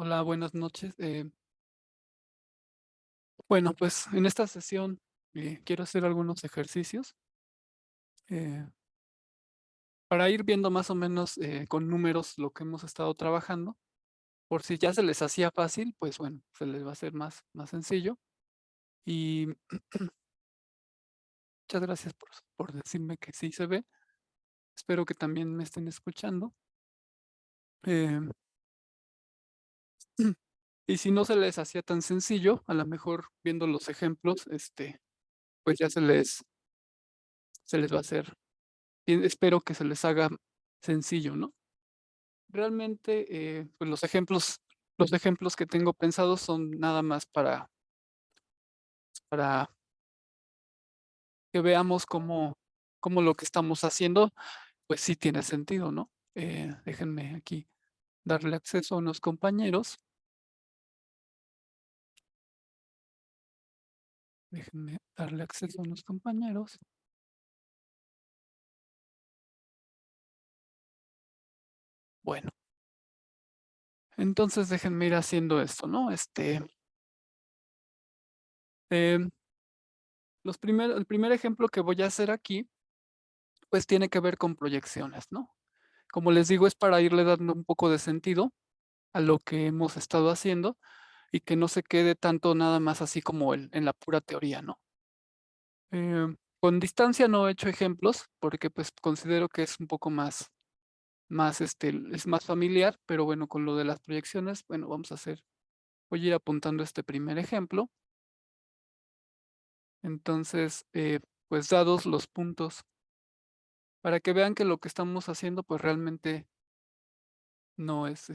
Hola, buenas noches. Bueno, pues en esta sesión quiero hacer algunos ejercicios eh, para ir viendo más o menos con números lo que hemos estado trabajando. Por si ya se les hacía fácil, pues bueno, se les va a hacer más sencillo. Y muchas gracias por decirme que sí se ve. Espero que también me estén escuchando. Eh, y si no se les hacía tan sencillo, a lo mejor viendo los ejemplos, pues ya se les va a hacer. Espero que se les haga sencillo, ¿no? Realmente, pues los ejemplos que tengo pensados son nada más para que veamos cómo lo que estamos haciendo, pues sí tiene sentido, ¿no? Déjenme aquí darle acceso a unos compañeros. Déjenme darle acceso a unos compañeros. Bueno, entonces déjenme ir haciendo esto, ¿no? Em, el primer ejemplo que voy a hacer aquí, pues tiene que ver con proyecciones, ¿no? Como les digo, es para irle dando un poco de sentido a lo que hemos estado haciendo y que no se quede tanto nada más así como en la pura teoría, ¿no? Con distancia no he hecho ejemplos porque pues considero que es un poco es más familiar, pero bueno, con lo de las proyecciones, bueno, voy a ir apuntando este primer ejemplo. Entonces, pues dados los puntos, para que vean que lo que estamos haciendo pues realmente no es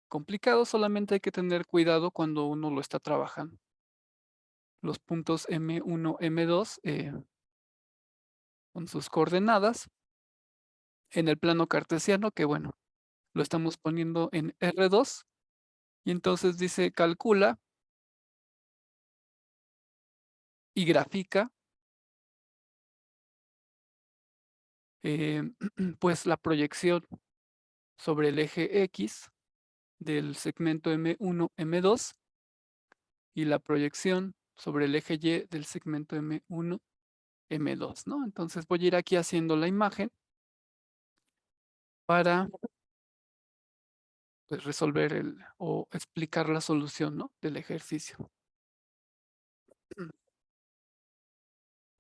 complicado, solamente hay que tener cuidado cuando uno lo está trabajando. Los puntos M1, M2 con sus coordenadas en el plano cartesiano, que bueno, lo estamos poniendo en R2, y entonces dice calcula y grafica eh, pues la proyección sobre el eje X del segmento M1, M2 y la proyección sobre el eje Y del segmento M1, M2, ¿no? Entonces voy a ir aquí haciendo la imagen para pues, resolver o explicar la solución, ¿no? Del ejercicio.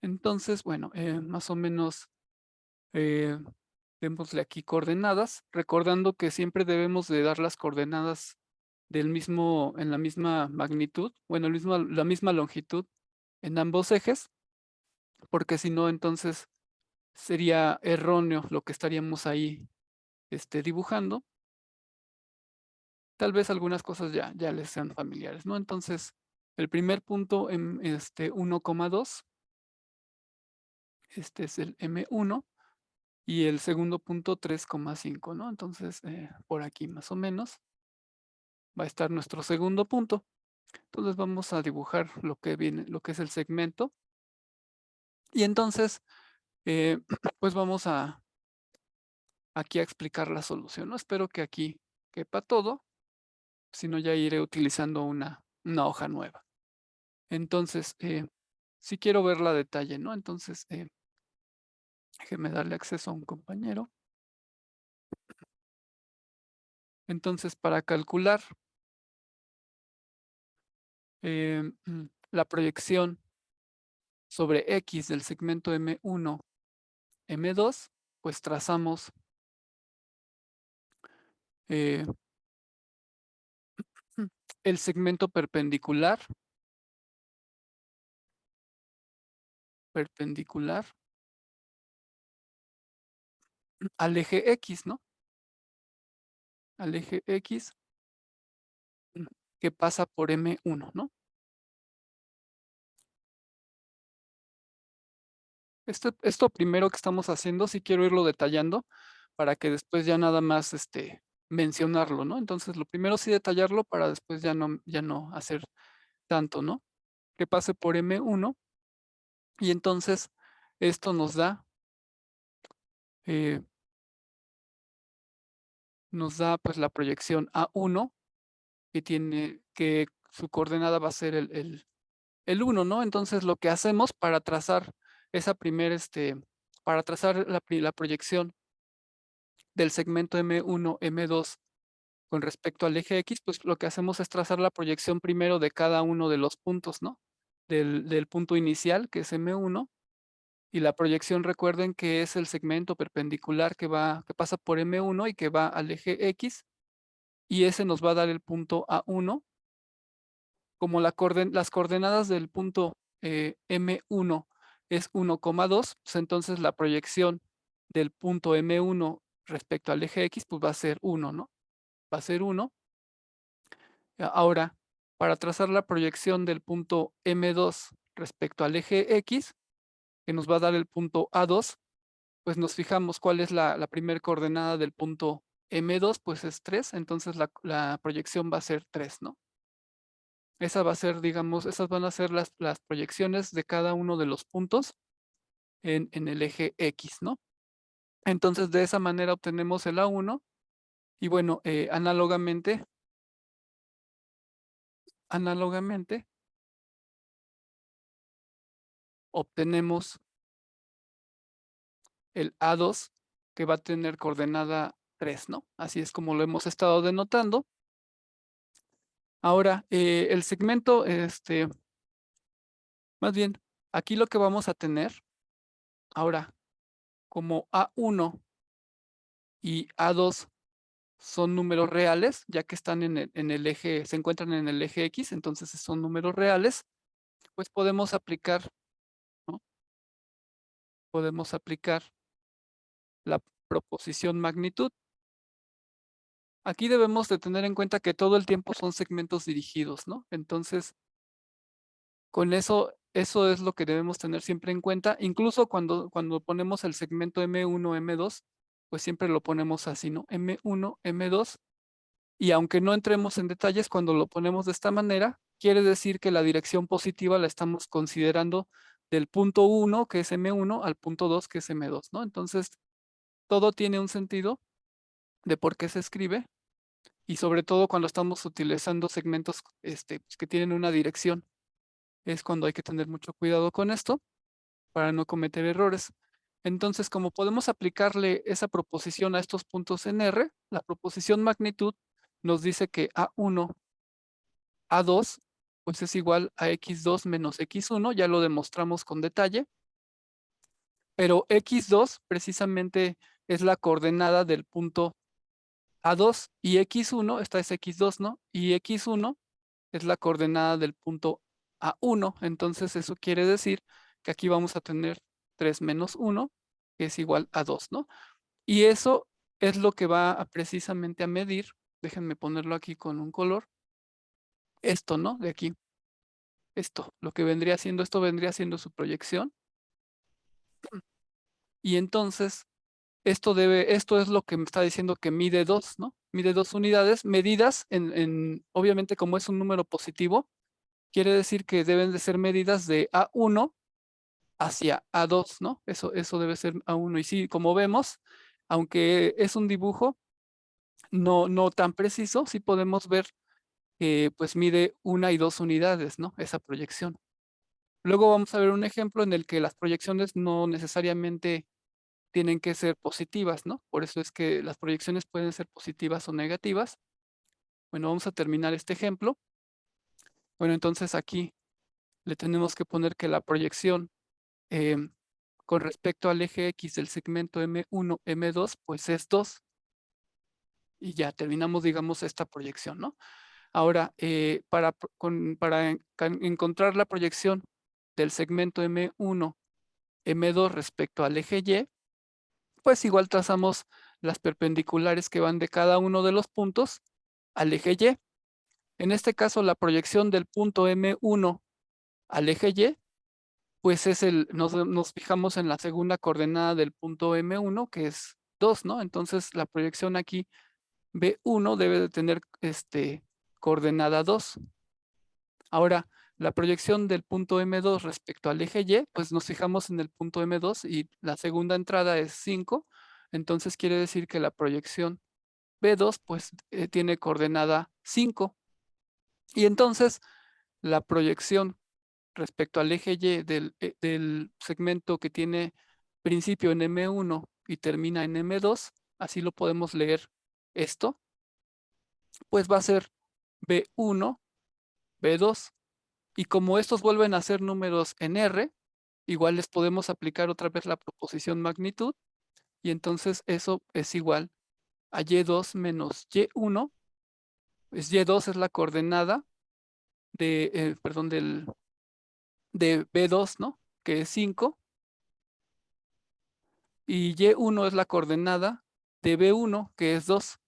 Entonces, bueno, más o menos eh, démosle aquí coordenadas, recordando que siempre debemos de dar las coordenadas en la misma magnitud, bueno, la misma longitud en ambos ejes, porque si no, entonces sería erróneo lo que estaríamos ahí dibujando. Tal vez algunas cosas ya les sean familiares, ¿no? Entonces, el primer punto en 1,2, este es el M1, y el segundo punto 3,5, ¿no? Entonces, por aquí más o menos va a estar nuestro segundo punto. Entonces vamos a dibujar lo que es el segmento. Y entonces, eh, pues vamos aquí a explicar la solución, ¿no? Espero que aquí quepa todo, si no ya iré utilizando una hoja nueva. Entonces, si quiero verla a detalle, ¿no? Entonces, déjeme darle acceso a un compañero. Entonces, para calcular la proyección sobre X del segmento M1, M2, pues trazamos eh, el segmento perpendicular al eje X, ¿no? Al eje X que pasa por M1, ¿no? Esto primero que estamos haciendo, sí quiero irlo detallando para que después ya nada más mencionarlo, ¿no? Entonces, lo primero sí detallarlo para después ya no hacer tanto, ¿no? Que pase por M1 y entonces esto eh, nos da pues la proyección A1 que su coordenada va a ser el 1, ¿no? Entonces, lo que hacemos para trazar esa primer, para trazar la proyección del segmento M1, M2 con respecto al eje X, pues lo que hacemos es trazar la proyección primero de cada uno de los puntos, ¿no? Del punto inicial, que es M1, y la proyección, recuerden que es el segmento perpendicular que pasa por M1 y que va al eje X, y ese nos va a dar el punto A1. Como las coordenadas del punto M1 es 1,2, pues entonces la proyección del punto M1 respecto al eje X, pues va a ser 1, ¿no? Va a ser 1. Ahora, para trazar la proyección del punto M2 respecto al eje X, que nos va a dar el punto A2, pues nos fijamos cuál es la primera coordenada del punto M2, pues es 3, entonces la proyección va a ser 3, ¿no? Esa va a ser, digamos, esas van a ser las proyecciones de cada uno de los puntos en el eje X, ¿no? Entonces, de esa manera obtenemos el A1 y bueno, análogamente obtenemos el A2 que va a tener coordenada 3, ¿no? Así es como lo hemos estado denotando. Ahora, el segmento, más bien, aquí lo que vamos a tener, ahora, como A1 y A2 son números reales, ya que están en el eje, se encuentran en el eje X, entonces son números reales, pues podemos aplicar, ¿no? Podemos aplicar la proposición magnitud. Aquí debemos de tener en cuenta que todo el tiempo son segmentos dirigidos, ¿no? Entonces, con eso es lo que debemos tener siempre en cuenta. Incluso cuando ponemos el segmento M1, M2, pues siempre lo ponemos así, ¿no? M1, M2. Y aunque no entremos en detalles, cuando lo ponemos de esta manera, quiere decir que la dirección positiva la estamos considerando del punto 1, que es M1, al punto 2, que es M2, ¿no? Entonces, todo tiene un sentido de por qué se escribe y sobre todo cuando estamos utilizando segmentos pues, que tienen una dirección. Es cuando hay que tener mucho cuidado con esto para no cometer errores. Entonces, como podemos aplicarle esa proposición a estos puntos en R, la proposición magnitud nos dice que A1, A2, pues es igual a X2 menos X1, ya lo demostramos con detalle, pero X2 precisamente es la coordenada del punto A2 y X1, esta es X2, ¿no? Y X1 es la coordenada del punto A1. Entonces eso quiere decir que aquí vamos a tener 3 menos 1, que es igual a 2, ¿no? Y eso es lo que va precisamente a medir, déjenme ponerlo aquí con un color, esto, ¿no? De aquí, esto, lo que vendría siendo, esto vendría siendo su proyección. Y entonces, esto es lo que me está diciendo que mide 2, ¿no? Mide 2 unidades medidas obviamente como es un número positivo, quiere decir que deben de ser medidas de A1 hacia A2, ¿no? Eso debe ser A1. Y sí, como vemos, aunque es un dibujo no tan preciso, sí podemos ver que pues mide 1 y 2 unidades, ¿no? Esa proyección. Luego vamos a ver un ejemplo en el que las proyecciones no necesariamente tienen que ser positivas, ¿no? Por eso es que las proyecciones pueden ser positivas o negativas. Bueno, vamos a terminar este ejemplo. Bueno, entonces aquí le tenemos que poner que la proyección con respecto al eje X del segmento M1, M2, pues es 2. Y ya terminamos, digamos, esta proyección, ¿no? Ahora, para encontrar la proyección del segmento M1, M2 respecto al eje Y, pues igual trazamos las perpendiculares que van de cada uno de los puntos al eje Y. En este caso, la proyección del punto M1 al eje Y, pues nos fijamos en la segunda coordenada del punto M1, que es 2, ¿no? Entonces, la proyección aquí B1 debe de tener coordenada 2. Ahora, la proyección del punto M2 respecto al eje Y, pues nos fijamos en el punto M2 y la segunda entrada es 5. Entonces, quiere decir que la proyección B2 pues tiene coordenada 5. Y entonces la proyección respecto al eje Y del segmento que tiene principio en M1 y termina en M2, así lo podemos leer esto, pues va a ser B1, B2. Y como estos vuelven a ser números en R, igual les podemos aplicar otra vez la proposición magnitud, y entonces eso es igual a Y2 menos Y1, pues Y2 es la coordenada perdón, de B2, ¿no? Que es 5, y Y1 es la coordenada de B1, que es 2,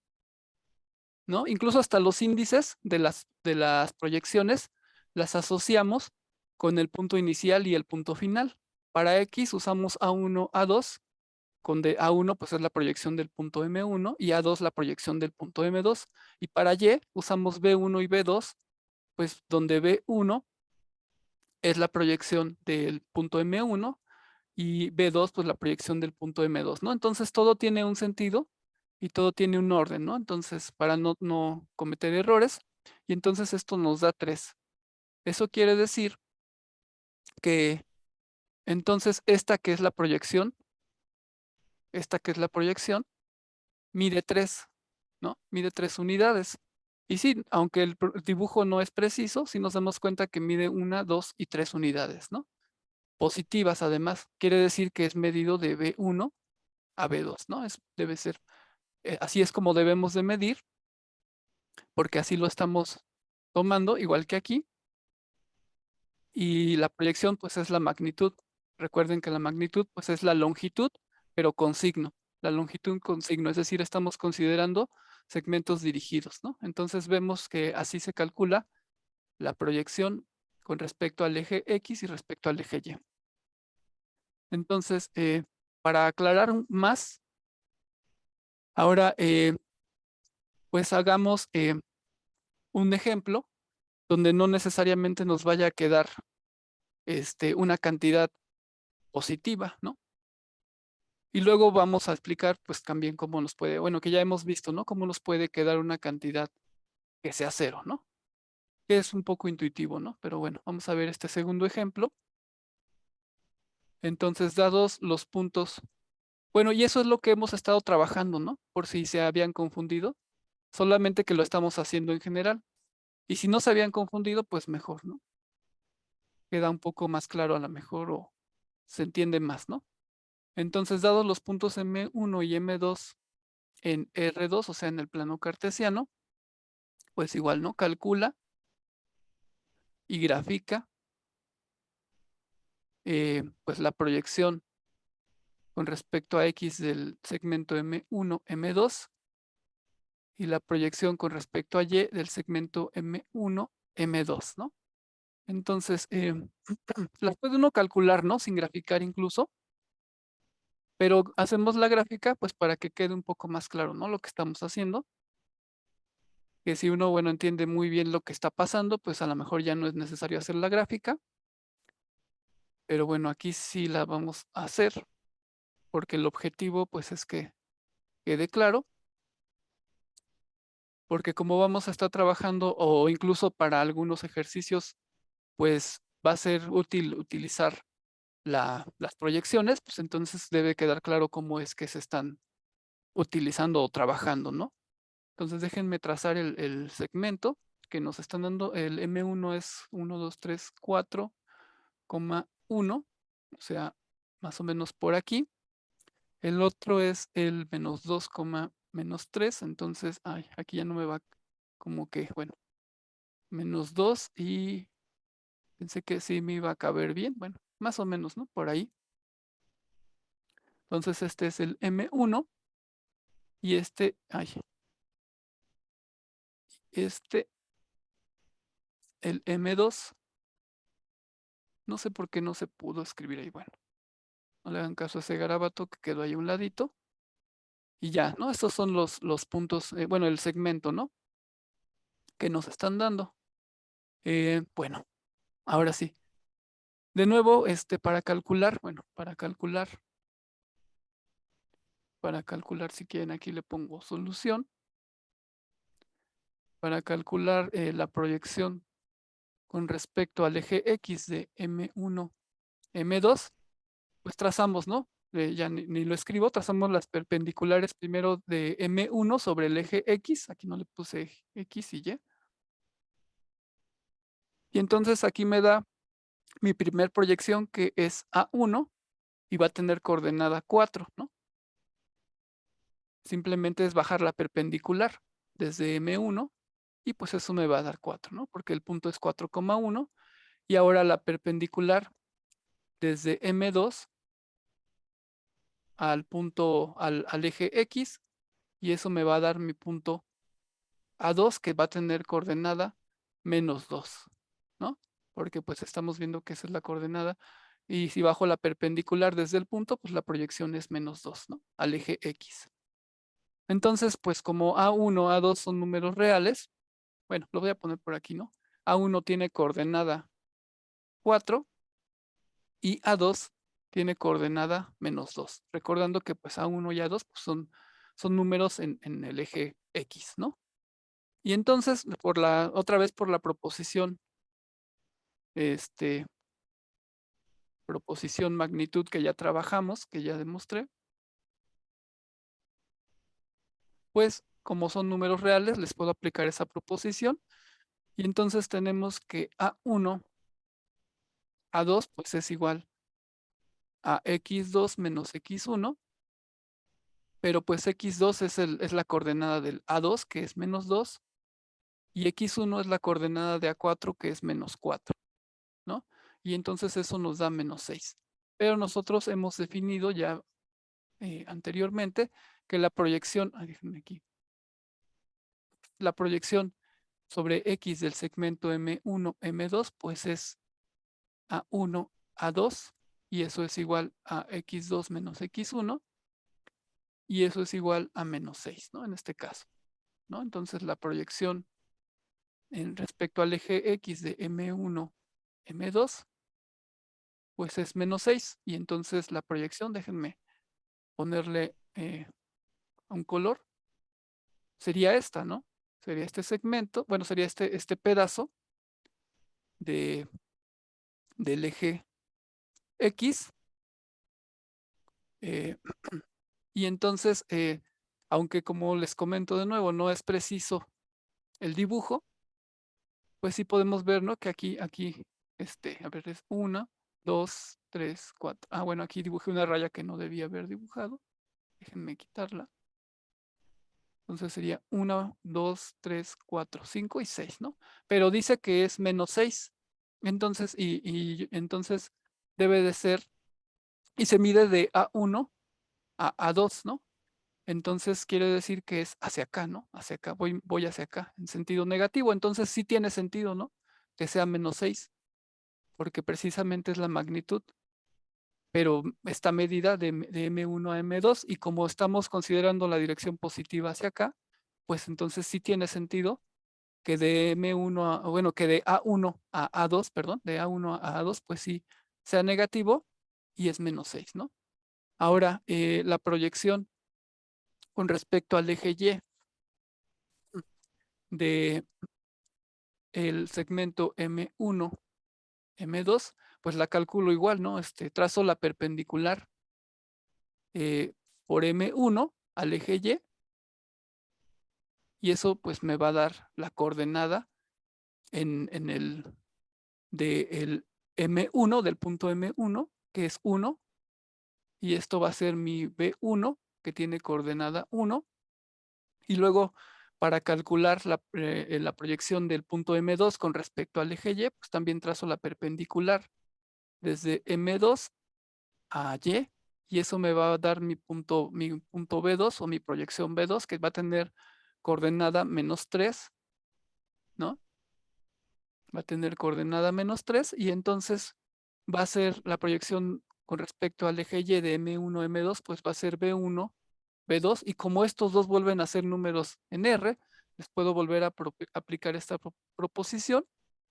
¿no? Incluso hasta los índices de las proyecciones las asociamos con el punto inicial y el punto final. Para X usamos A1, A2, donde A1 pues es la proyección del punto M1 y A2 la proyección del punto M2. Y para Y usamos B1 y B2, pues donde B1 es la proyección del punto M1 y B2 pues la proyección del punto M2, ¿no? Entonces todo tiene un sentido y todo tiene un orden, ¿no? Entonces para no cometer errores, y entonces esto nos da 3. Eso quiere decir que entonces esta que es la proyección, mide 3, ¿no? Mide 3 unidades. Y sí, aunque el dibujo no es preciso, sí nos damos cuenta que mide 1, 2 y 3 unidades, ¿no? Positivas además. Quiere decir que es medido de B1 a B2, ¿no? Debe ser, así es como debemos de medir, porque así lo estamos tomando, igual que aquí. Y la proyección, pues, es la magnitud. Recuerden que la magnitud, pues, es la longitud, pero con signo. La longitud con signo, es decir, estamos considerando segmentos dirigidos, ¿no? Entonces vemos que así se calcula la proyección con respecto al eje X y respecto al eje Y. Entonces, para aclarar más, ahora, pues hagamos un ejemplo donde no necesariamente nos vaya a quedar una cantidad positiva, ¿no? Y luego vamos a explicar, pues también cómo nos puede, bueno, que ya hemos visto, ¿no? Cómo nos puede quedar una cantidad que sea cero, ¿no? Que es un poco intuitivo, ¿no? Pero bueno, vamos a ver este segundo ejemplo. Entonces, dados los puntos, bueno, y eso es lo que hemos estado trabajando, ¿no? Por si se habían confundido, solamente que lo estamos haciendo en general. Y si no se habían confundido, pues mejor, ¿no? Queda un poco más claro a lo mejor o se entiende más, ¿no? Entonces, dados los puntos M1 y M2 en R2, o sea, en el plano cartesiano, pues igual, ¿no? Calcula y grafica pues la proyección con respecto a X del segmento M1, M2 y la proyección con respecto a Y del segmento M1, M2, ¿no? Entonces, las puede uno calcular, ¿no? Sin graficar incluso, pero hacemos la gráfica pues para que quede un poco más claro, ¿no? Lo que estamos haciendo, que si uno, bueno, entiende muy bien lo que está pasando, pues a lo mejor ya no es necesario hacer la gráfica, pero bueno, aquí sí la vamos a hacer, porque el objetivo pues es que quede claro, porque como vamos a estar trabajando o incluso para algunos ejercicios, pues va a ser útil utilizar las proyecciones, pues entonces debe quedar claro cómo es que se están utilizando o trabajando, ¿no? Entonces déjenme trazar el segmento que nos están dando. El M1 es 1, 2, 3, 4,1, o sea, más o menos por aquí. El otro es el menos 2, menos 3, entonces, ay, aquí ya no me va como que, bueno, menos 2 y pensé que sí me iba a caber bien, bueno, más o menos, ¿no? Por ahí. Entonces este es el M1 y el M2, no sé por qué no se pudo escribir ahí, bueno, no le hagan caso a ese garabato que quedó ahí a un ladito. Y ya, ¿no? Estos son los puntos, bueno, el segmento, ¿no? Que nos están dando. Bueno, ahora sí. De nuevo, para calcular, bueno, para calcular, si quieren, aquí le pongo solución. para calcular la proyección con respecto al eje X de M1, M2, pues trazamos, ¿no? Ya ni lo escribo, trazamos las perpendiculares primero de M1 sobre el eje X, aquí no le puse X y Y. Y entonces aquí me da mi primer proyección que es A1 y va a tener coordenada 4, ¿no? Simplemente es bajar la perpendicular desde M1 y pues eso me va a dar 4, ¿no? Porque el punto es 4,1 y ahora la perpendicular desde M2 al punto, al eje X y eso me va a dar mi punto A2 que va a tener coordenada -2, ¿no? Porque pues estamos viendo que esa es la coordenada y si bajo la perpendicular desde el punto, pues la proyección es -2, ¿no? Al eje X. Entonces, pues como A1, A2 son números reales, bueno, lo voy a poner por aquí, ¿no? A1 tiene coordenada 4 y A2 tiene coordenada -2. Recordando que pues A1 y A2 pues, son números en el eje X, ¿no? Y entonces, otra vez por la proposición, proposición magnitud que ya trabajamos, que ya demostré, pues como son números reales, les puedo aplicar esa proposición. Y entonces tenemos que A1, A2, pues es igual a X2 menos X1, pero pues X2 es la coordenada del A2, que es -2, y X1 es la coordenada de A4, que es -4, ¿no? Y entonces eso nos da -6. Pero nosotros hemos definido ya anteriormente que la proyección, déjenme aquí, la proyección sobre X del segmento M1, M2, pues es A1, A2, y eso es igual a X2 menos X1, y eso es igual a -6, ¿no? En este caso, ¿no? Entonces la proyección en respecto al eje X de M1, M2, pues es -6, y entonces la proyección, déjenme ponerle un color, sería esta, ¿no? Sería este segmento, bueno, sería este pedazo de, del eje X, eh, y entonces, aunque como les comento de nuevo, no es preciso el dibujo, pues sí podemos ver, ¿no? Que aquí, a ver, es 1, 2, 3, 4. Ah, bueno, aquí dibujé una raya que no debía haber dibujado. Déjenme quitarla. Entonces sería 1, 2, 3, 4, 5 y 6, ¿no? Pero dice que es -6. Entonces, y entonces debe de ser, y se mide de A1 a A2, ¿no? Entonces quiere decir que es hacia acá, ¿no? Hacia acá, voy hacia acá, en sentido negativo. Entonces sí tiene sentido, ¿no? Que sea -6, porque precisamente es la magnitud, pero está medida de M1 a M2, y como estamos considerando la dirección positiva hacia acá, pues entonces sí tiene sentido que de M1 bueno, que de A1 a A2, perdón, de A1 a A2, pues sí sea negativo y es -6, ¿no? Ahora, la proyección con respecto al eje Y de el segmento M1, M2, pues la calculo igual, ¿no? Trazo la perpendicular por M1 al eje y eso pues me va a dar la coordenada en el del M1, del punto M1, que es 1, y esto va a ser mi B1, que tiene coordenada 1, y luego para calcular la proyección del punto M2 con respecto al eje Y, pues también trazo la perpendicular desde M2 a y eso me va a dar mi punto B2 o mi proyección B2, que va a tener coordenada -3, ¿no? Va a tener coordenada -3 y entonces va a ser la proyección con respecto al eje Y de M1, M2, pues va a ser B1, B2, y como estos dos vuelven a ser números en R, les puedo volver a aplicar esta proposición,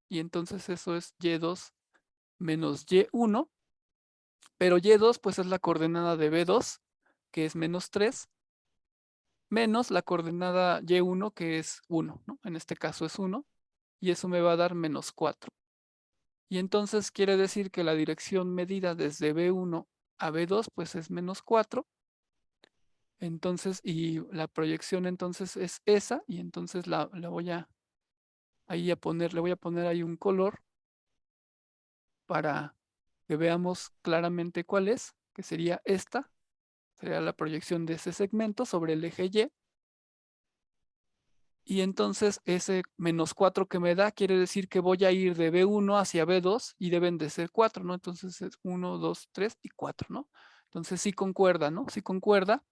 y entonces eso es Y2 menos Y1, pero Y2 pues es la coordenada de B2, que es -3, menos la coordenada y1, que es 1, ¿no? En este caso es 1, y eso me va a dar menos 4. Y entonces quiere decir que la dirección medida desde B1 a B2, pues es menos 4. Entonces, y la proyección entonces es esa, y entonces la voy a ahí le voy a poner ahí un color para que veamos claramente cuál es, que sería esta, sería la proyección de ese segmento sobre el eje Y. Y entonces ese menos 4 que me da quiere decir que voy a ir de B1 hacia B2 y deben de ser 4, ¿no? Entonces es 1, 2, 3 y 4, ¿no? Entonces sí concuerda, ¿no? Sí concuerda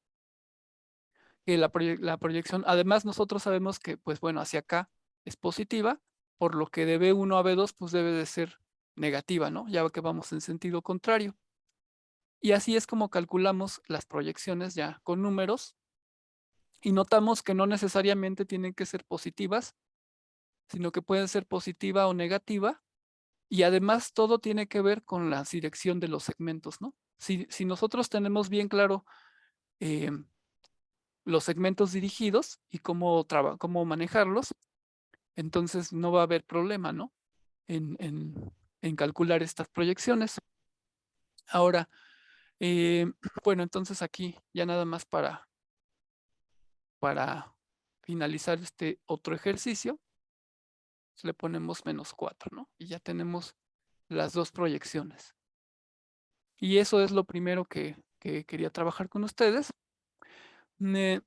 que la proyección, además nosotros sabemos que, pues bueno, hacia acá es positiva, por lo que de B1 a B2 pues debe de ser negativa, ¿no? Ya que vamos en sentido contrario. Y así es como calculamos las proyecciones ya con números y notamos que no necesariamente tienen que ser positivas, sino que pueden ser positiva o negativa, y además todo tiene que ver con la dirección de los segmentos, ¿no? Si nosotros tenemos bien claro eh, los segmentos dirigidos y cómo manejarlos, entonces no va a haber problema, ¿no? En calcular estas proyecciones. Ahora, eh, bueno, entonces aquí ya nada más para finalizar este otro ejercicio, le ponemos menos 4, ¿no? Y ya tenemos las dos proyecciones. Y eso es lo primero que quería trabajar con ustedes. Eh,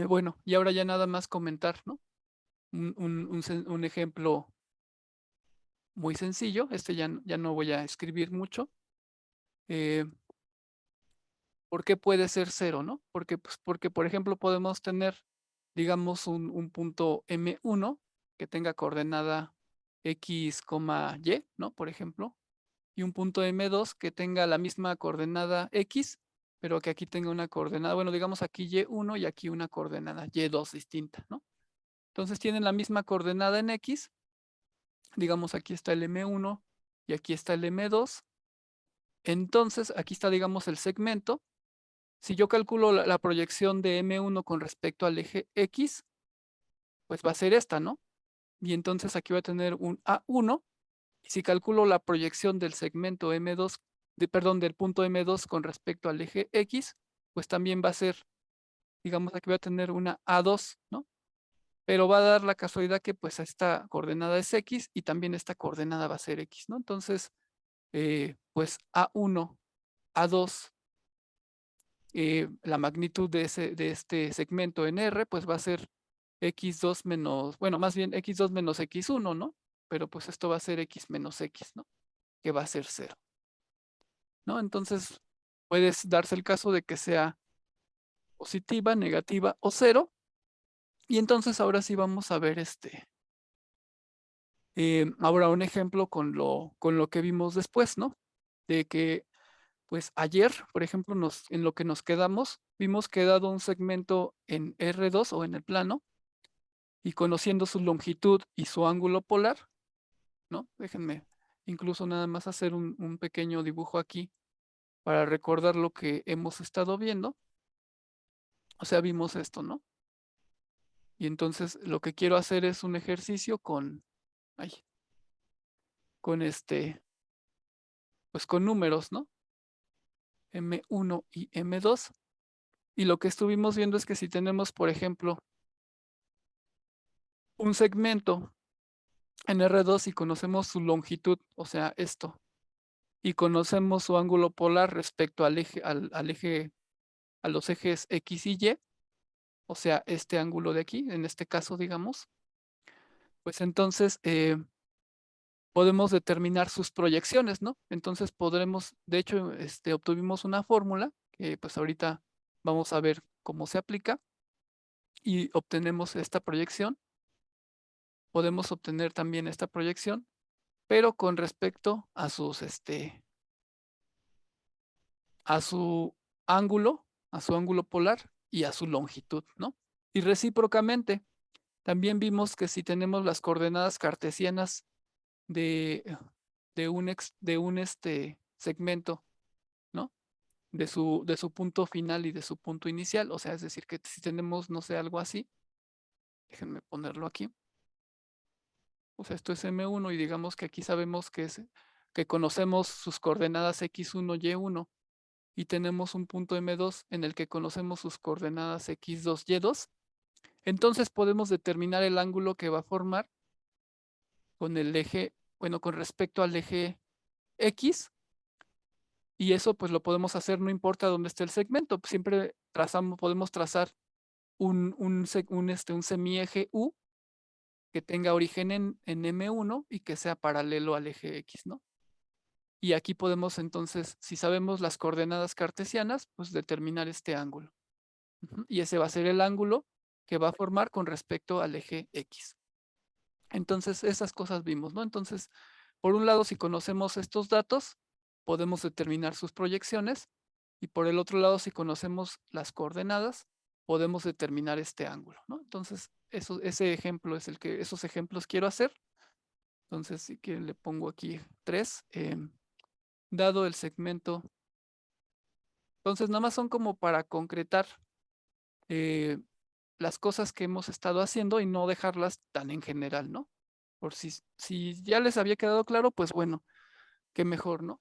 bueno, y ahora ya nada más comentar, ¿no? Un ejemplo muy sencillo. Este ya no voy a escribir mucho. Eh, ¿Por qué puede ser cero, no? Pues, porque, por ejemplo, podemos tener, digamos, un punto M1 que tenga coordenada X, Y, ¿no? Por ejemplo, y un punto M2 que tenga la misma coordenada X, pero que aquí tenga una coordenada, bueno, digamos aquí Y1 y aquí una coordenada Y2 distinta, ¿no? Entonces tienen la misma coordenada en X, digamos aquí está el M1 y aquí está el M2, entonces aquí está, digamos, el segmento. Si yo calculo la proyección de M1 con respecto al eje X, pues va a ser esta, ¿no? Y entonces aquí voy a tener un A1. Y si calculo la proyección del segmento M2, perdón, del punto M2 con respecto al eje X, pues también va a ser, digamos, aquí voy a tener una A2, ¿no? Pero va a dar la casualidad que pues esta coordenada es X y también esta coordenada va a ser X, ¿no? Entonces, pues A1, A2, la magnitud de este segmento en R, pues va a ser X2 menos, bueno, más bien X2 menos X1, ¿no? Pero pues esto va a ser X menos X, ¿no? Que va a ser 0, ¿no? Entonces, puedes darse el caso de que sea positiva, negativa o 0. Y entonces ahora sí vamos a ver ahora un ejemplo con lo que vimos después, ¿no? De que, pues ayer, por ejemplo, en lo que nos quedamos, vimos que dado un segmento en R2 o en el plano, y conociendo su longitud y su ángulo polar, ¿no? Déjenme incluso nada más hacer un pequeño dibujo aquí para recordar lo que hemos estado viendo. O sea, vimos esto, ¿no? Y entonces lo que quiero hacer es un ejercicio ay, con pues con números, ¿no? M1 y M2. Y lo que estuvimos viendo es que si tenemos, por ejemplo, un segmento en R2 y conocemos su longitud, o sea, esto, y conocemos su ángulo polar respecto al eje, al eje, a los ejes X y Y, o sea, este ángulo de aquí, en este caso, digamos, pues entonces podemos determinar sus proyecciones, ¿no? Entonces podremos, de hecho, obtuvimos una fórmula que pues ahorita vamos a ver cómo se aplica y obtenemos esta proyección. Podemos obtener también esta proyección, pero con respecto a a su ángulo polar y a su longitud, ¿no? Y recíprocamente, también vimos que si tenemos las coordenadas cartesianas de, de un segmento, ¿no? de su punto final y de su punto inicial. O sea, es decir, que si tenemos, no sé, algo así, déjenme ponerlo aquí. O sea, esto es M1 y digamos que aquí sabemos que conocemos sus coordenadas X1, Y1 y tenemos un punto M2 en el que conocemos sus coordenadas X2, Y2. Entonces podemos determinar el ángulo que va a formar con el eje, bueno, con respecto al eje X, y eso pues lo podemos hacer no importa dónde esté el segmento, siempre podemos trazar un semieje U que tenga origen en M1 y que sea paralelo al eje X, ¿no? Y aquí podemos entonces, si sabemos las coordenadas cartesianas, pues determinar este ángulo. Y ese va a ser el ángulo que va a formar con respecto al eje X. Entonces, esas cosas vimos, ¿no? Entonces, por un lado, si conocemos estos datos, podemos determinar sus proyecciones, y por el otro lado, si conocemos las coordenadas, podemos determinar este ángulo, ¿no? Entonces, ese ejemplo es esos ejemplos quiero hacer. Entonces, si quieren, le pongo aquí 3. Dado el segmento. Entonces, nada más son como para concretar las cosas que hemos estado haciendo y no dejarlas tan en general, ¿no? Por si ya les había quedado claro, pues bueno, qué mejor, ¿no?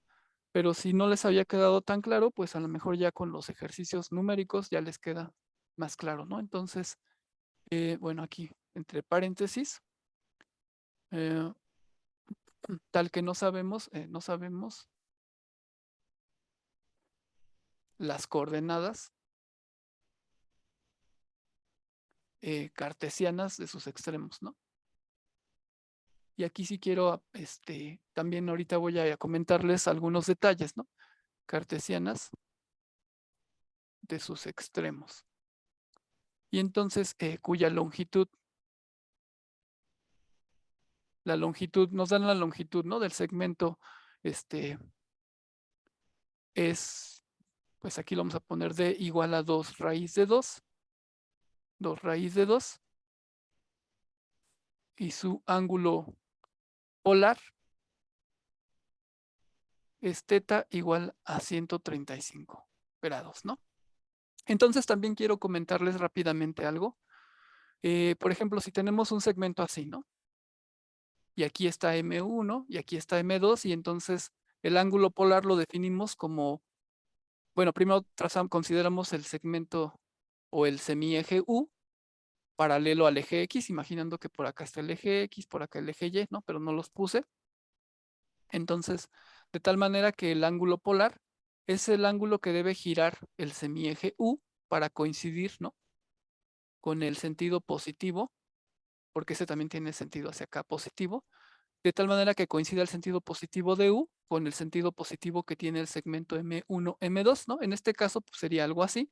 Pero si no les había quedado tan claro, pues a lo mejor ya con los ejercicios numéricos ya les queda más claro, ¿no? Entonces, bueno, aquí entre paréntesis, eh, tal que no sabemos las coordenadas cartesianas de sus extremos, ¿no? Y aquí sí quiero, también ahorita voy a comentarles algunos detalles, ¿no? Cartesianas de sus extremos. Y entonces, cuya longitud, nos dan la longitud, ¿no? Del segmento, es, pues aquí lo vamos a poner d igual a 2 raíz de 2, 2 raíz de 2, y su ángulo polar es θ igual a 135 grados, ¿no? Entonces también quiero comentarles rápidamente algo. Por ejemplo, si tenemos un segmento así, ¿no? Y aquí está M1 y aquí está M2, y entonces el ángulo polar lo definimos como, bueno, primero consideramos el segmento o el semieje U paralelo al eje X, imaginando que por acá está el eje X, por acá el eje Y, ¿no? Pero no los puse. Entonces, de tal manera que el ángulo polar es el ángulo que debe girar el semieje U para coincidir, ¿no? Con el sentido positivo, porque ese también tiene sentido hacia acá positivo, de tal manera que coincida el sentido positivo de U con el sentido positivo que tiene el segmento M1, M2, ¿no? En este caso, pues, sería algo así,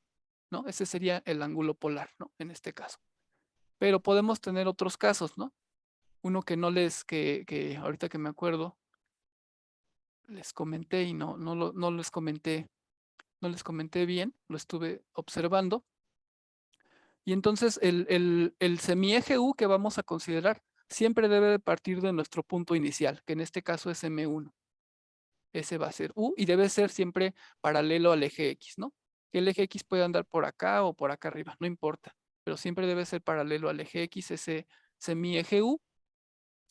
¿no? Ese sería el ángulo polar, ¿no? En este caso. Pero podemos tener otros casos, ¿no? Uno que que ahorita que me acuerdo, les comenté y no les comenté bien, lo estuve observando. Y entonces el semieje U que vamos a considerar siempre debe de partir de nuestro punto inicial, que en este caso es M1. Ese va a ser U y debe ser siempre paralelo al eje X, ¿no? Que el eje X puede andar por acá o por acá arriba, no importa, pero siempre debe ser paralelo al eje X, ese semieje U.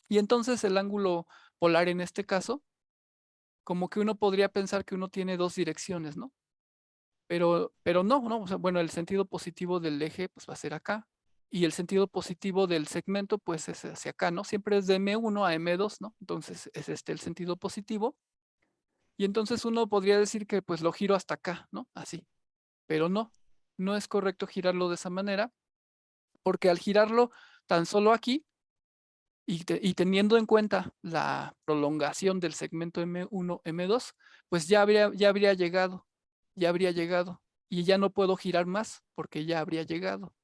Y entonces el ángulo polar en este caso, como que uno podría pensar que uno tiene dos direcciones, ¿no? Pero no, no, o sea, bueno, el sentido positivo del eje pues va a ser acá, y el sentido positivo del segmento pues es hacia acá, ¿no? Siempre es de M1 a M2, ¿no? Entonces es el sentido positivo, y entonces uno podría decir que pues lo giro hasta acá, ¿no? Así, pero no es correcto girarlo de esa manera, porque al girarlo tan solo aquí, y teniendo en cuenta la prolongación del segmento M1, M2, pues ya habría llegado, y ya no puedo girar más porque ya habría llegado.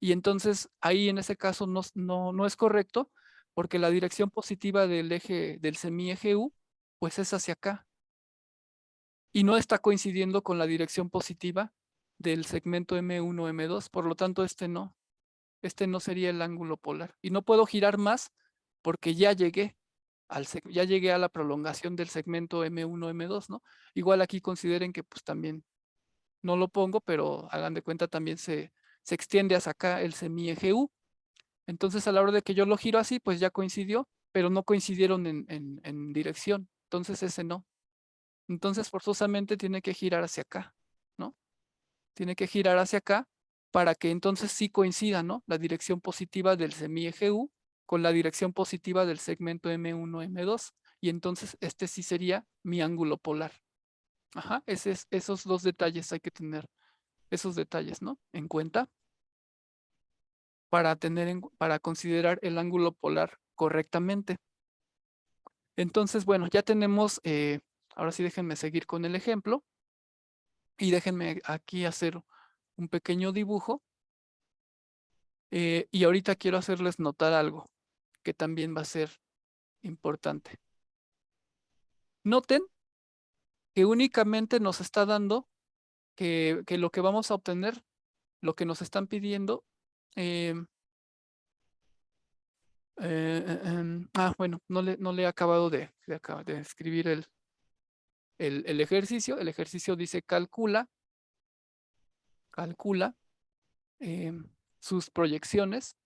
Y entonces ahí en ese caso no es correcto, porque la dirección positiva del semieje U, pues es hacia acá, y no está coincidiendo con la dirección positiva del segmento M1, M2, por lo tanto este no sería el ángulo polar. Y no puedo girar más porque ya llegué a la prolongación del segmento M1, M2, ¿no? Igual aquí consideren que pues también no lo pongo, pero hagan de cuenta también se extiende hacia acá el semieje U. Entonces, a la hora de que yo lo giro así, pues ya coincidió, pero no coincidieron en dirección. Entonces, ese no. Entonces, forzosamente tiene que girar hacia acá, ¿no? Tiene que girar hacia acá para que entonces sí coincida, ¿no? La dirección positiva del semieje U con la dirección positiva del segmento M1, M2. Y entonces este sí sería mi ángulo polar. Ajá, esos dos detalles hay que tener, esos detalles, ¿no? En cuenta para para considerar el ángulo polar correctamente. Entonces, bueno, ya tenemos, ahora sí déjenme seguir con el ejemplo y déjenme aquí hacer un pequeño dibujo. Y ahorita quiero hacerles notar algo que también va a ser importante. Noten que únicamente nos está dando que lo que vamos a obtener, lo que nos están pidiendo, em, bueno, no le he acabado de escribir el ejercicio. El ejercicio dice calcula em, sus proyecciones,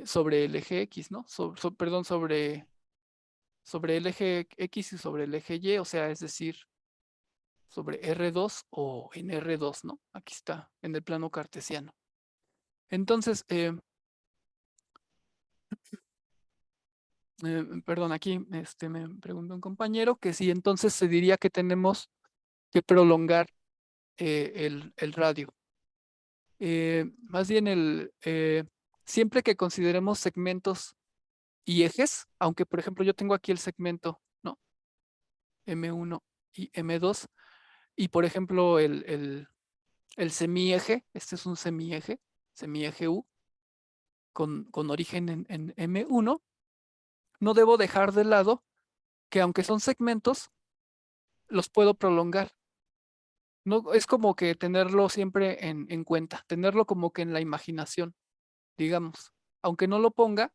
sobre el eje X, ¿no? Perdón, sobre el eje X y sobre el eje Y, o sea, es decir, sobre R2 o en R2, ¿no? Aquí está, en el plano cartesiano. Entonces, perdón, aquí me pregunta un compañero que si entonces se diría que tenemos que prolongar el radio. Más bien siempre que consideremos segmentos y ejes, aunque por ejemplo yo tengo aquí el segmento, ¿no? M1 y M2, y por ejemplo el semieje, este es un semieje U, con origen en M1, no debo dejar de lado que aunque son segmentos, los puedo prolongar. No, es como que tenerlo siempre en cuenta, tenerlo como que en la imaginación, digamos. Aunque no lo ponga,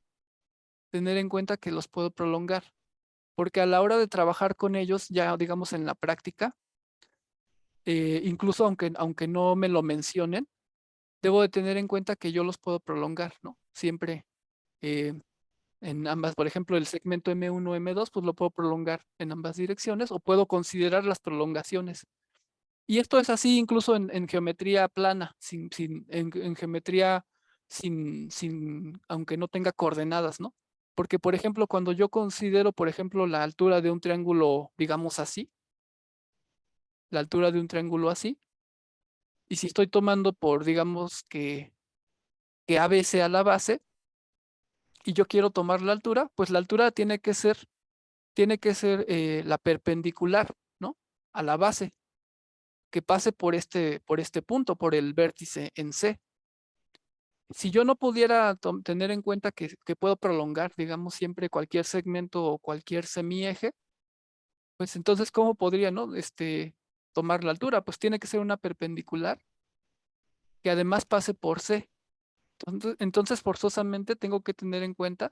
tener en cuenta que los puedo prolongar, porque a la hora de trabajar con ellos, ya digamos en la práctica, incluso aunque no me lo mencionen, debo de tener en cuenta que yo los puedo prolongar, ¿no? Siempre eh, en ambas, por ejemplo, el segmento M1, M2, pues lo puedo prolongar en ambas direcciones o puedo considerar las prolongaciones. Y esto es así incluso en geometría plana, en geometría aunque no tenga coordenadas, ¿no? Porque, por ejemplo, cuando yo considero, por ejemplo, la altura de un triángulo, digamos así, la altura de un triángulo así, y si estoy tomando por, digamos, que AB sea la base, y yo quiero tomar la altura, pues la altura tiene que ser la perpendicular, ¿no? A la base, que pase por este punto, por el vértice en C. Si yo no pudiera tener en cuenta que puedo prolongar, digamos, siempre cualquier segmento o cualquier semieje, pues entonces, ¿cómo podría, no? Tomar la altura, pues tiene que ser una perpendicular que además pase por C. Entonces, forzosamente tengo que tener en cuenta,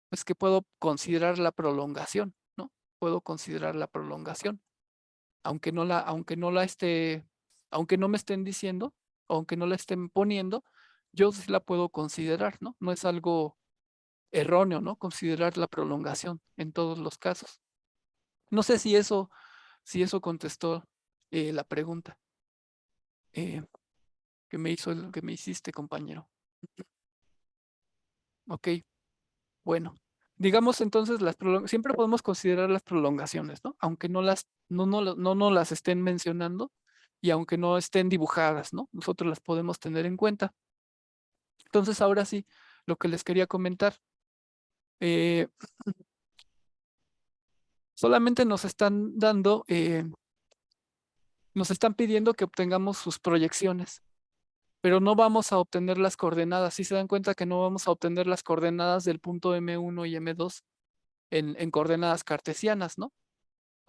pues que puedo considerar la prolongación, ¿no? Puedo considerar la prolongación, aunque no me estén diciendo, aunque no la estén poniendo, yo sí la puedo considerar, ¿no? No es algo erróneo, ¿no? Considerar la prolongación en todos los casos. No sé si eso contestó la pregunta que me hiciste, compañero. Ok, bueno. Digamos entonces, siempre podemos considerar las prolongaciones, ¿no? Aunque no las estén mencionando y aunque no estén dibujadas, ¿no? Nosotros las podemos tener en cuenta. Entonces, ahora sí, lo que les quería comentar, eh, solamente nos están pidiendo que obtengamos sus proyecciones, pero no vamos a obtener las coordenadas. Si se dan cuenta que no vamos a obtener las coordenadas del punto M1 y M2 en coordenadas cartesianas, ¿no?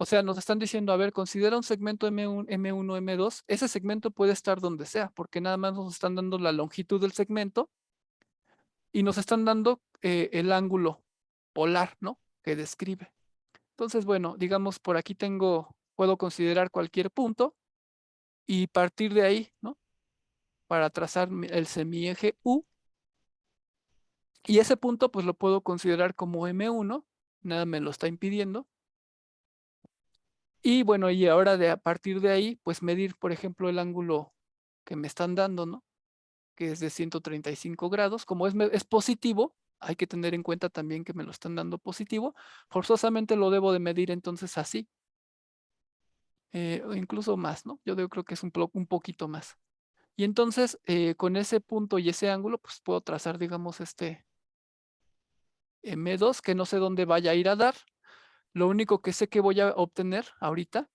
O sea, nos están diciendo, a ver, considera un segmento M1, M2. Ese segmento puede estar donde sea, porque nada más nos están dando la longitud del segmento y nos están dando el ángulo polar, ¿no? Que describe. Entonces, bueno, digamos, por aquí puedo considerar cualquier punto y partir de ahí, ¿no? Para trazar el semieje U. Y ese punto, pues lo puedo considerar como M1, nada me lo está impidiendo. Y bueno, y ahora a partir de ahí, pues medir, por ejemplo, el ángulo que me están dando, ¿no? Que es de 135 grados. Como es positivo, hay que tener en cuenta también que me lo están dando positivo. Forzosamente lo debo de medir entonces así, o incluso más, ¿no? Yo creo que es un poquito más. Y entonces, con ese punto y ese ángulo, pues puedo trazar, digamos, este M2, que no sé dónde vaya a ir a dar. Lo único que sé que voy a obtener ahorita,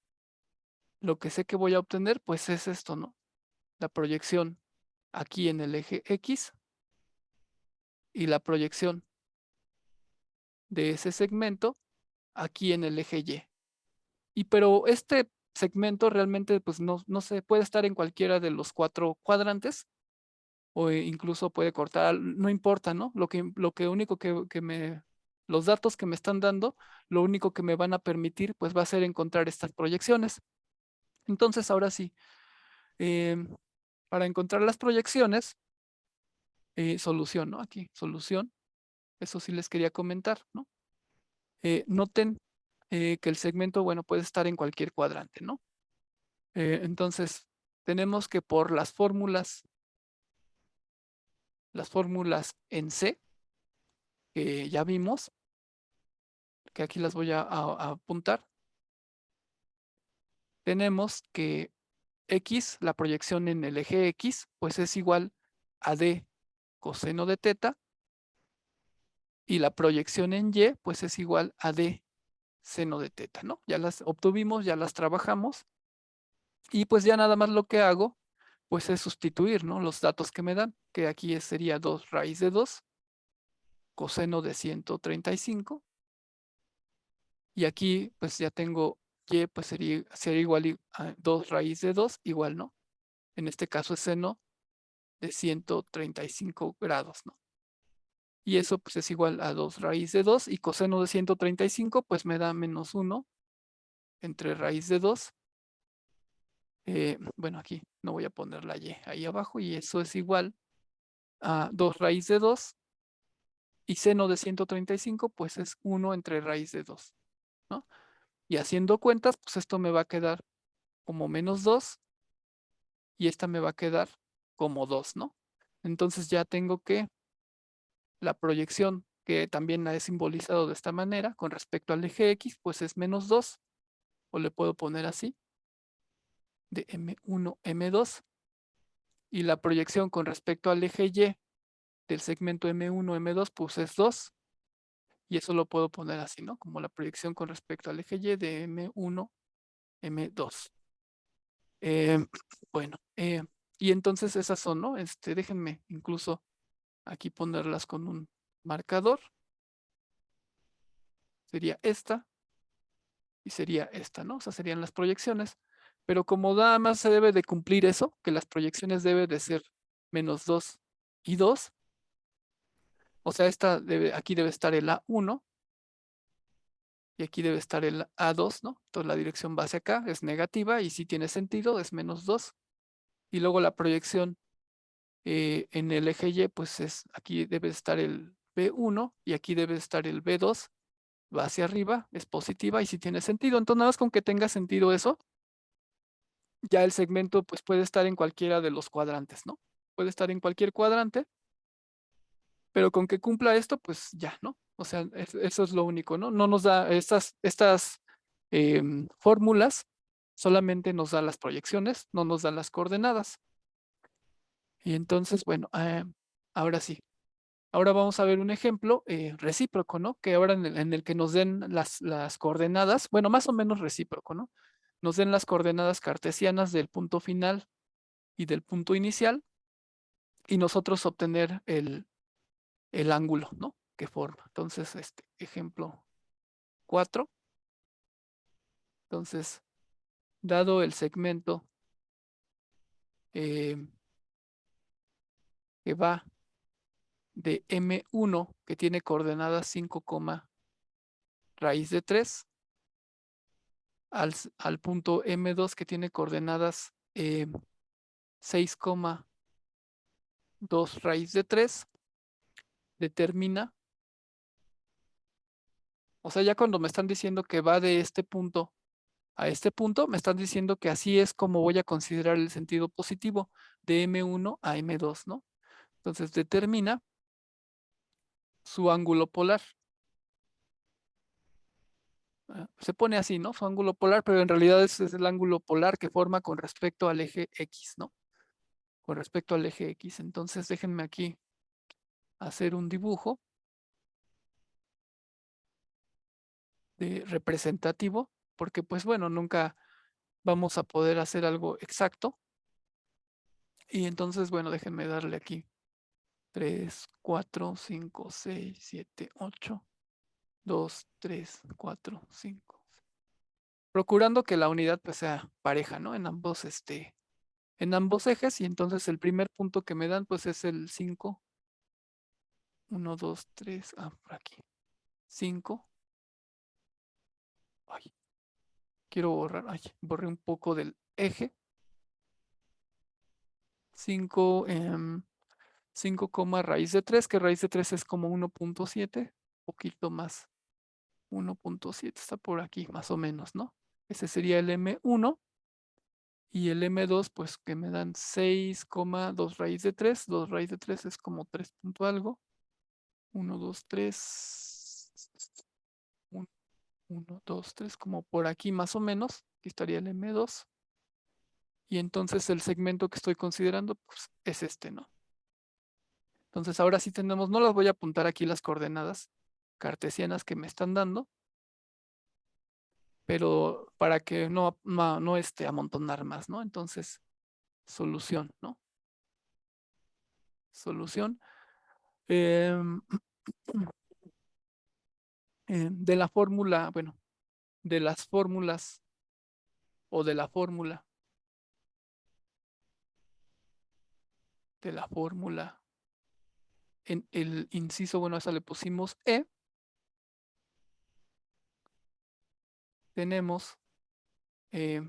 lo que sé que voy a obtener, pues es esto, ¿no? La proyección aquí en el eje X y la proyección de ese segmento aquí en el eje Y. Pero este segmento realmente, pues no sé, puede estar en cualquiera de los 4 cuadrantes o incluso puede cortar, no importa, ¿no? Lo que único los datos que me están dando, lo único que me van a permitir, pues va a ser encontrar estas proyecciones. Entonces, ahora sí, em, para encontrar las proyecciones, solución, ¿no? Aquí, solución, eso sí les quería comentar, ¿no? Noten que el segmento, bueno, puede estar en cualquier cuadrante, ¿no? Entonces, tenemos que por las fórmulas en C, que ya vimos, que aquí las voy a apuntar, tenemos que X, la proyección en el eje X, pues es igual a D coseno de teta, y la proyección en Y, pues es igual a D seno de teta, ¿no? Ya las obtuvimos, ya las trabajamos, y pues ya nada más lo que hago, pues es sustituir, ¿no? Los datos que me dan, que aquí sería 2 raíz de 2, coseno de 135, y aquí pues ya tengo Y, pues sería igual a 2 raíz de 2, igual, ¿no? En este caso es seno de 135 grados, ¿no? Y eso pues es igual a 2 raíz de 2, y coseno de 135 pues me da menos 1 entre raíz de 2. Bueno, aquí no voy a poner la Y ahí abajo, y eso es igual a 2 raíz de 2, y seno de 135 pues es 1 entre raíz de 2, ¿no? Y haciendo cuentas, pues esto me va a quedar como menos 2, y esta me va a quedar como 2, ¿no? Entonces ya tengo que la proyección, que también la he simbolizado de esta manera, con respecto al eje X, pues es menos 2, o le puedo poner así, de M1, M2, y la proyección con respecto al eje Y del segmento M1, M2, pues es 2, y eso lo puedo poner así, ¿no? Como la proyección con respecto al eje Y de M1, M2. Eh, bueno, y entonces esas son, ¿no? Déjenme incluso aquí ponerlas con un marcador. Sería esta y sería esta, ¿no? O sea, serían las proyecciones. Pero como nada más se debe de cumplir eso, que las proyecciones deben de ser menos 2 y 2, o sea, aquí debe estar el A1 y aquí debe estar el A2, ¿no? Entonces la dirección va hacia acá, es negativa, y si tiene sentido, es menos 2. Y luego la proyección en el eje Y, pues aquí debe estar el B1 y aquí debe estar el B2, va hacia arriba, es positiva, y si tiene sentido. Entonces nada más con que tenga sentido eso, ya el segmento pues puede estar en cualquiera de los cuadrantes, ¿no? Puede estar en cualquier cuadrante, pero con que cumpla esto, pues ya, ¿no? O sea, eso es lo único, ¿no? No nos da estas fórmulas, solamente nos da las proyecciones, no nos dan las coordenadas. Y entonces, bueno, ahora sí. Ahora vamos a ver un ejemplo recíproco, ¿no? Que ahora en el que nos den las coordenadas, bueno, más o menos recíproco, ¿no? Nos den las coordenadas cartesianas del punto final y del punto inicial, y nosotros obtener el ángulo, ¿no? Que forma. Entonces, ejemplo 4. Entonces, dado el segmento eh, que va de M1, que tiene coordenadas 5, raíz de 3, al punto M2 que tiene coordenadas 6,2 raíz de 3, determina, o sea, ya cuando me están diciendo que va de este punto a este punto, me están diciendo que así es como voy a considerar el sentido positivo de M1 a M2, ¿no? Entonces determina su ángulo polar. Se pone así, ¿no? Su ángulo polar, pero en realidad es el ángulo polar que forma con respecto al eje X, ¿no? Con respecto al eje X. Entonces déjenme aquí hacer un dibujo de representativo, porque pues bueno, nunca vamos a poder hacer algo exacto. Y entonces, bueno, déjenme darle aquí 3, 4, 5, 6, 7, 8, 2, 3, 4, 5. Procurando que la unidad pues sea pareja, ¿no? En ambos ejes. Y entonces el primer punto que me dan pues es el 5. 1, 2, 3. Por aquí. 5. Ay, quiero borrar. Ay, borré un poco del eje. 5, 5, raíz de 3, que raíz de 3 es como 1.7, poquito más. 1.7 está por aquí, más o menos, ¿no? Ese sería el M1. Y el M2, pues que me dan 6,2 raíz de 3. 2 raíz de 3 es como 3 punto algo. 1, 2, 3. 1, 2, 3, como por aquí más o menos. Aquí estaría el M2. Y entonces el segmento que estoy considerando, pues es este, ¿no? Entonces ahora sí tenemos, no las voy a apuntar aquí las coordenadas cartesianas que me están dando, pero para que no amontonar más, ¿no? Entonces, solución, ¿no? Solución. em, de la fórmula, bueno, de las fórmulas o de la fórmula en el inciso, bueno, a esa le pusimos E, tenemos eh,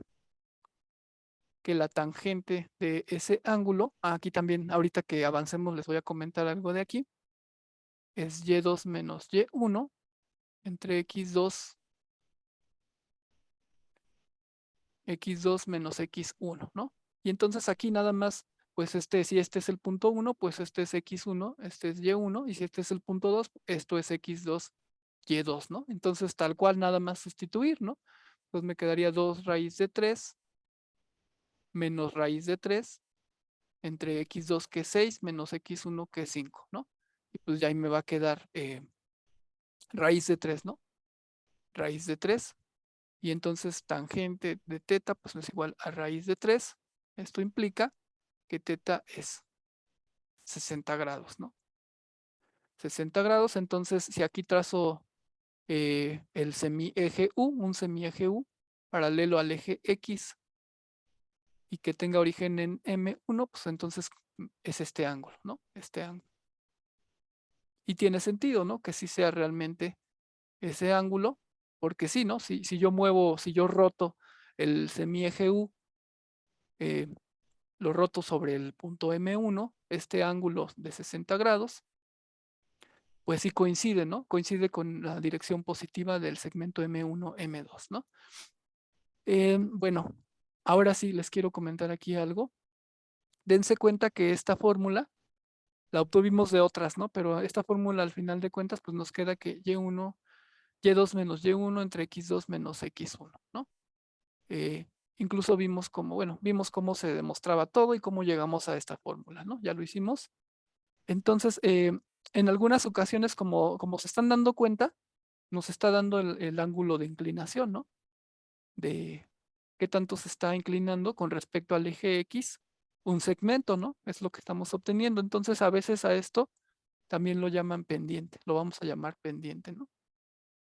que la tangente de ese ángulo, aquí también, ahorita que avancemos, les voy a comentar algo de aquí, es Y2 menos Y1 entre X2 menos X1, ¿no? Y entonces aquí nada más, pues si este es el punto 1, pues este es X1, este es Y1, y si este es el punto 2, esto es X2, Y2, ¿no? Entonces tal cual nada más sustituir, ¿no? Pues me quedaría 2 raíz de 3 menos raíz de 3 entre X2 que es 6 menos X1 que es 5, ¿no? Y pues ya ahí me va a quedar raíz de 3, ¿no? Raíz de 3. Y entonces tangente de teta pues es igual a raíz de 3. Esto implica que teta es 60 grados, ¿no? 60 grados, entonces si aquí trazo el semieje U, un semieje U paralelo al eje X y que tenga origen en M1, pues entonces es este ángulo, ¿no? Este ángulo. Y tiene sentido, ¿no? Que sí sea realmente ese ángulo, porque sí, ¿no? Si yo muevo, si yo roto el semieje U, eh, lo roto sobre el punto M1, este ángulo de 60 grados, pues sí coincide, ¿no? Coincide con la dirección positiva del segmento M1, M2, ¿no? Bueno, ahora sí les quiero comentar aquí algo. Dense cuenta que esta fórmula la obtuvimos de otras, ¿no? Pero esta fórmula al final de cuentas, pues nos queda que Y1, Y2 menos Y1 entre X2 menos X1, ¿no? Eh, incluso vimos cómo, bueno, vimos cómo se demostraba todo y cómo llegamos a esta fórmula, ¿no? Ya lo hicimos. Entonces, en algunas ocasiones, como se están dando cuenta, nos está dando el ángulo de inclinación, ¿no? De qué tanto se está inclinando con respecto al eje X, un segmento, ¿no? Es lo que estamos obteniendo. Entonces, a veces a esto también lo llaman pendiente, lo vamos a llamar pendiente, ¿no?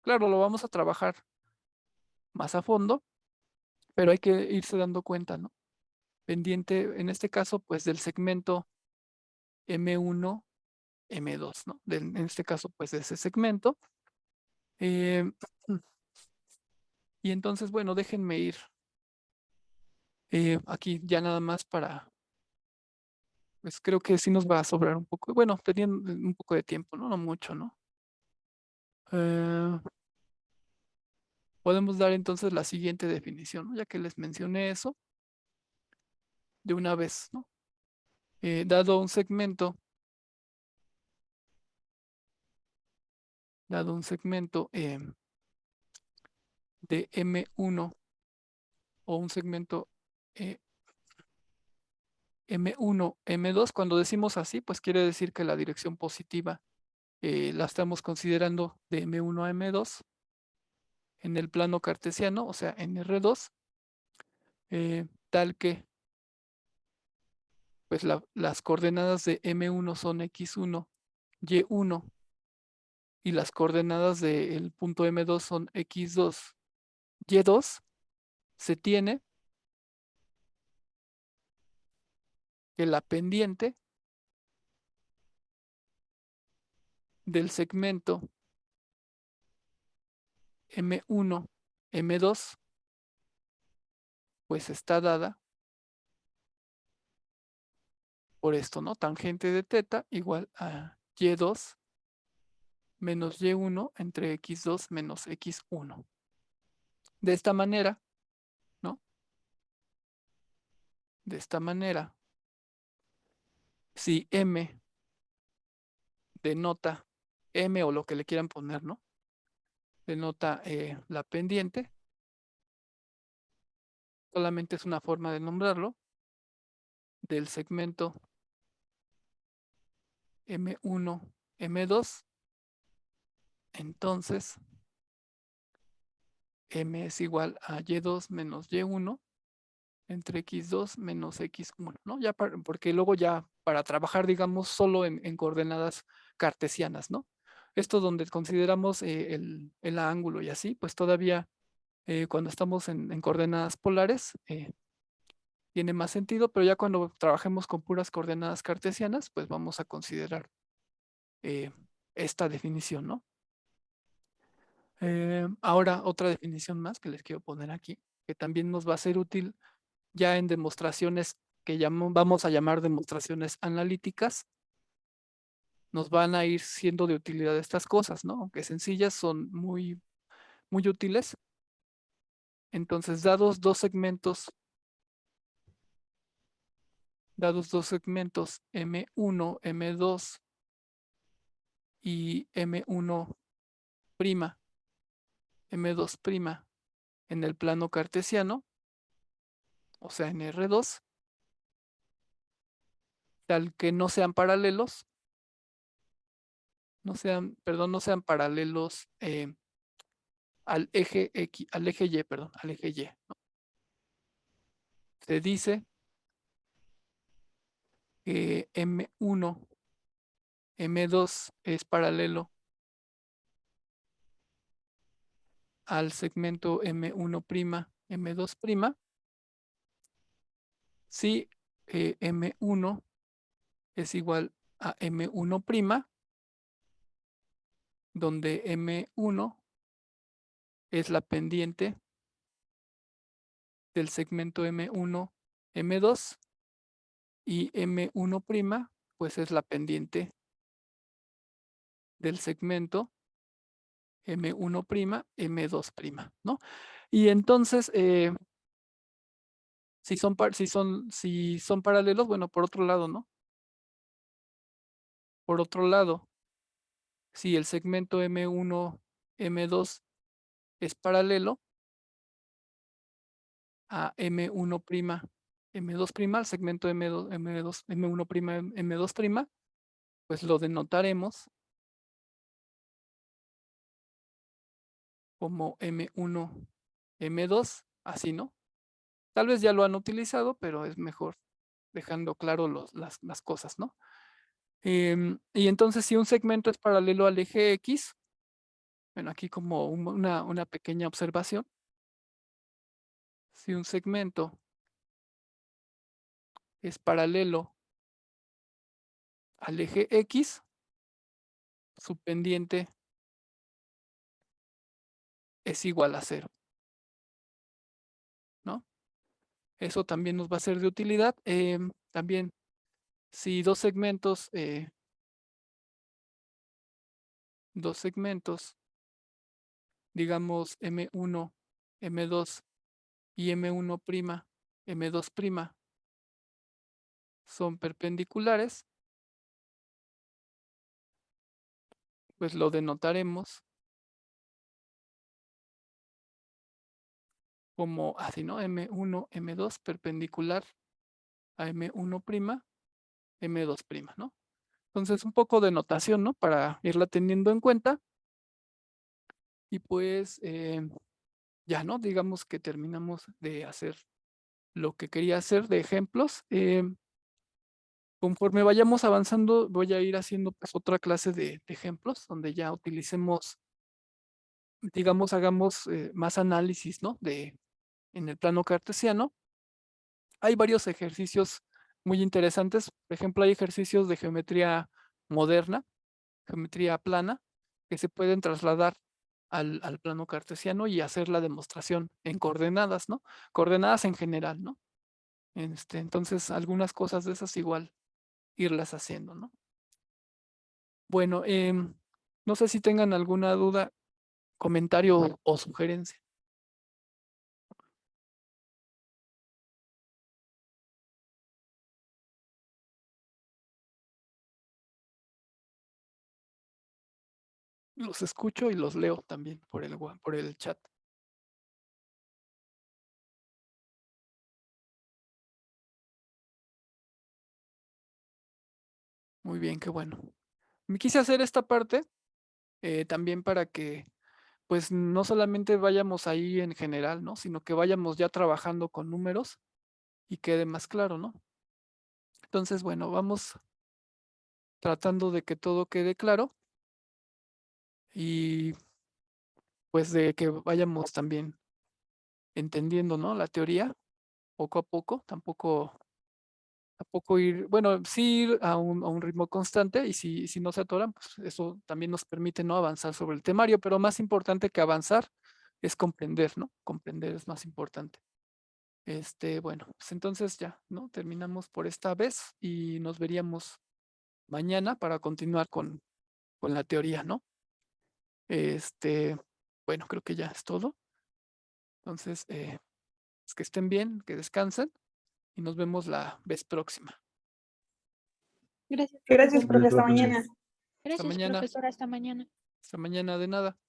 Claro, lo vamos a trabajar más a fondo, pero hay que irse dando cuenta, ¿no? Pendiente, en este caso, pues del segmento M1, M2, ¿no? En este caso, pues de ese segmento. Eh, Y entonces, bueno, déjenme ir aquí ya nada más para, pues creo que sí nos va a sobrar un poco, bueno, teniendo un poco de tiempo, ¿no? No mucho, ¿no? Eh, Podemos dar entonces la siguiente definición, ¿no? Ya que les mencioné eso de una vez, ¿no? Dado un segmento de M1 o un segmento eh, M1, M2, cuando decimos así, pues quiere decir que la dirección positiva la estamos considerando de M1 a M2 en el plano cartesiano, o sea, en R2, tal que pues las coordenadas de M1 son X1, Y1 y las coordenadas del punto M2 son X2, Y2, se tiene que la pendiente del segmento M1, M2, pues está dada por esto, ¿no? Tangente de teta igual a Y2 menos Y1 entre X2 menos X1. De esta manera, ¿no? De esta manera, si M denota M o lo que le quieran poner, ¿no? Denota la pendiente, solamente es una forma de nombrarlo, del segmento M1, M2, entonces M es igual a Y2 menos Y1 entre X2 menos X1, ¿no? Ya porque luego ya para trabajar, digamos, solo en coordenadas cartesianas, ¿no? Esto donde consideramos el ángulo y así, pues todavía cuando estamos en coordenadas polares tiene más sentido, pero ya cuando trabajemos con puras coordenadas cartesianas, pues vamos a considerar eh, esta definición, ¿no? Ahora, otra definición más que les quiero poner aquí, que también nos va a ser útil ya en demostraciones que vamos a llamar demostraciones analíticas, nos van a ir siendo de utilidad estas cosas, ¿no? Aunque sencillas, son muy, muy útiles. Entonces, dados dos segmentos M1, M2 y M1', M2' en el plano cartesiano, o sea, en R2, tal que no sean paralelos, no sean paralelos al eje X, al eje Y, perdón, al eje Y. Se dice que M1, M2 es paralelo al segmento M1', M2', si M1 es igual a M1', donde M1 es la pendiente del segmento M1, M2 y M1', pues es la pendiente del segmento M1', M2', ¿no? Y entonces, si son paralelos, bueno, por otro lado, ¿no? Por otro lado, si el segmento M1, M2 es paralelo a M1', M2', el segmento M2, M2, M1', M2', pues lo denotaremos como M1, M2, así, ¿no? Tal vez ya lo han utilizado, pero es mejor dejando claro las cosas, ¿no? Y entonces, si un segmento es paralelo al eje X, bueno, aquí como una pequeña observación, si un segmento es paralelo al eje X, su pendiente es igual a 0. Eso también nos va a ser de utilidad. También, si dos segmentos, digamos M1, M2 y M1', M2', son perpendiculares, pues lo denotaremos como así, ¿no? M1, M2 perpendicular a M1', M2', ¿no? Entonces, un poco de notación, ¿no? Para irla teniendo en cuenta. Y pues ya, ¿no? Digamos que terminamos de hacer lo que quería hacer de ejemplos. Conforme vayamos avanzando, voy a ir haciendo pues otra clase de ejemplos donde ya utilicemos, digamos, hagamos más análisis, ¿no? En el plano cartesiano. Hay varios ejercicios muy interesantes. Por ejemplo, hay ejercicios de geometría moderna, geometría plana, que se pueden trasladar al plano cartesiano y hacer la demostración en coordenadas, ¿no? Coordenadas en general, ¿no? Entonces, algunas cosas de esas igual irlas haciendo, ¿no? Bueno, no sé si tengan alguna duda, comentario o sugerencia. Los escucho y los leo también por el chat. Muy bien, qué bueno. Me quise hacer esta parte también para que, pues, no solamente vayamos ahí en general, ¿no? Sino que vayamos ya trabajando con números y quede más claro, ¿no? Entonces, bueno, vamos tratando de que todo quede claro y pues de que vayamos también entendiendo, ¿no? La teoría poco a poco, tampoco ir, bueno, sí ir a un ritmo constante y si no se atoran, pues eso también nos permite no avanzar sobre el temario, pero más importante que avanzar es comprender, ¿no? Comprender es más importante. Bueno, pues entonces ya, ¿no? Terminamos por esta vez y nos veríamos mañana para continuar con la teoría, ¿no? Bueno, creo que ya es todo. Entonces, pues que estén bien, que descansen y nos vemos la vez próxima. Gracias, Gracias, profesor. profe. Hasta Gracias, mañana. profe. Hasta Gracias, mañana. profesor. Hasta mañana. Hasta mañana, de nada.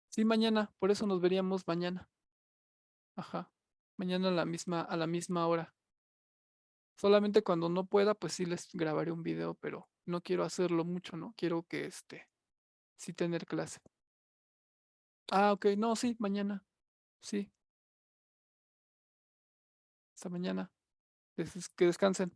Sí, mañana, por eso nos veríamos mañana. Ajá. Mañana a la misma hora. Solamente cuando no pueda, pues sí les grabaré un video, pero no quiero hacerlo mucho, ¿no? Quiero que sí tener clase. Ah, ok, no, sí, mañana. Sí. Hasta mañana. Que descansen.